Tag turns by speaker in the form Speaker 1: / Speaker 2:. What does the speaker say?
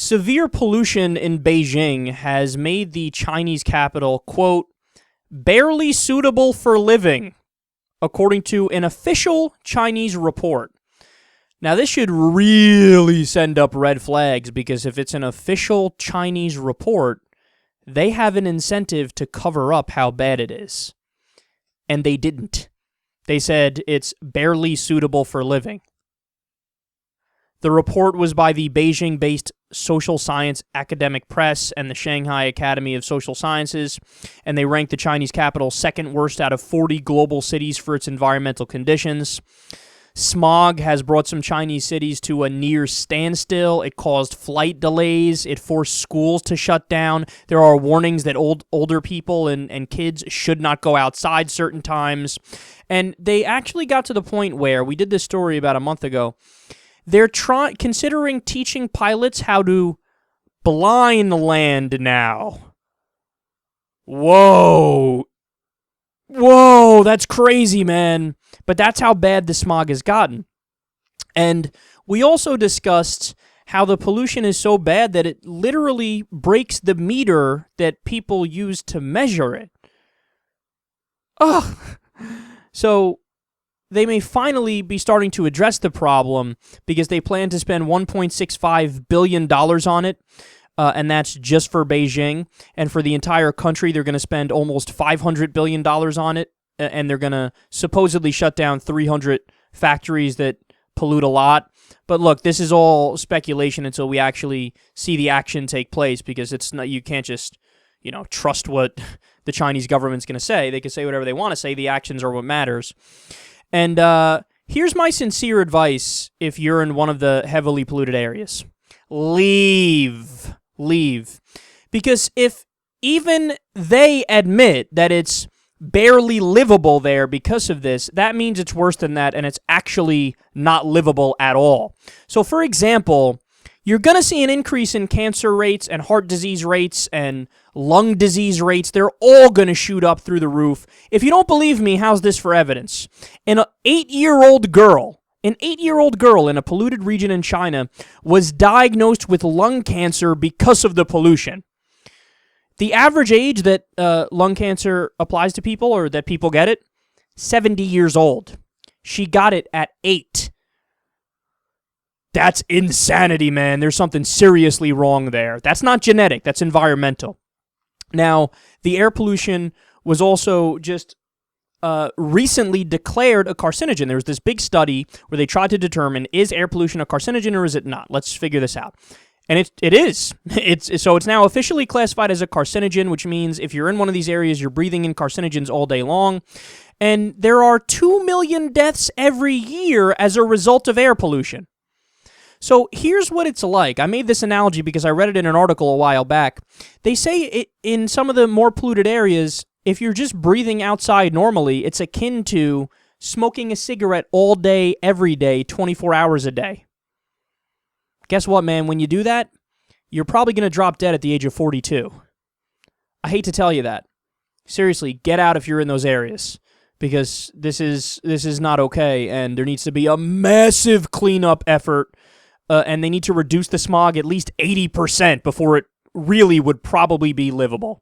Speaker 1: Severe pollution in Beijing has made the Chinese capital, quote, barely suitable for living, according to an official Chinese report. Now, this should really send up red flags, because if it's an official Chinese report, they have an incentive to cover up how bad it is. And they didn't. They said it's barely suitable for living. The report was by the Beijing-based Social Science Academic Press and the Shanghai Academy of Social Sciences, and they ranked the Chinese capital second worst out of 40 global cities for its environmental conditions. Smog has brought some Chinese cities to a near standstill. It caused flight delays. It forced schools to shut down. There are warnings that older people and kids should not go outside certain times. And they actually got to the point where, we did this story about a month ago, they're considering teaching pilots how to blind land now. Whoa, that's crazy, man. But that's how bad the smog has gotten. And we also discussed how the pollution is so bad that it literally breaks the meter that people use to measure it. Ugh. So they may finally be starting to address the problem, because they plan to spend $1.65 billion on it, and that's just for Beijing. And for the entire country, they're going to spend almost $500 billion on it, and they're going to supposedly shut down 300 factories that pollute a lot. But look, this is all speculation until we actually see the action take place, because it's not, you can't just, trust what the Chinese government's going to say. They can say whatever they want to say. The actions are what matters. And here's my sincere advice if you're in one of the heavily polluted areas. Leave. Because if even they admit that it's barely livable there because of this, that means it's worse than that, and it's actually not livable at all. So, for example, you're going to see an increase in cancer rates and heart disease rates and lung disease rates. They're all going to shoot up through the roof. If you don't believe me, how's this for evidence? An 8-year-old girl in a polluted region in China was diagnosed with lung cancer because of the pollution. The average age that lung cancer applies to people, or that people get it, 70 years old. She got it at 8. That's insanity, man. There's something seriously wrong there. That's not genetic. That's environmental. Now, the air pollution was also just recently declared a carcinogen. There was this big study where they tried to determine, is air pollution a carcinogen or is it not? Let's figure this out. And it is. So it's now officially classified as a carcinogen, which means if you're in one of these areas, you're breathing in carcinogens all day long. And there are 2 million deaths every year as a result of air pollution. So here's what it's like. I made this analogy because I read it in an article a while back. They say in some of the more polluted areas, if you're just breathing outside normally, it's akin to smoking a cigarette all day, every day, 24 hours a day. Guess what, man? When you do that, you're probably going to drop dead at the age of 42. I hate to tell you that. Seriously, get out if you're in those areas, because this is not okay, and there needs to be a massive cleanup effort. And they need to reduce the smog at least 80% before it really would probably be livable.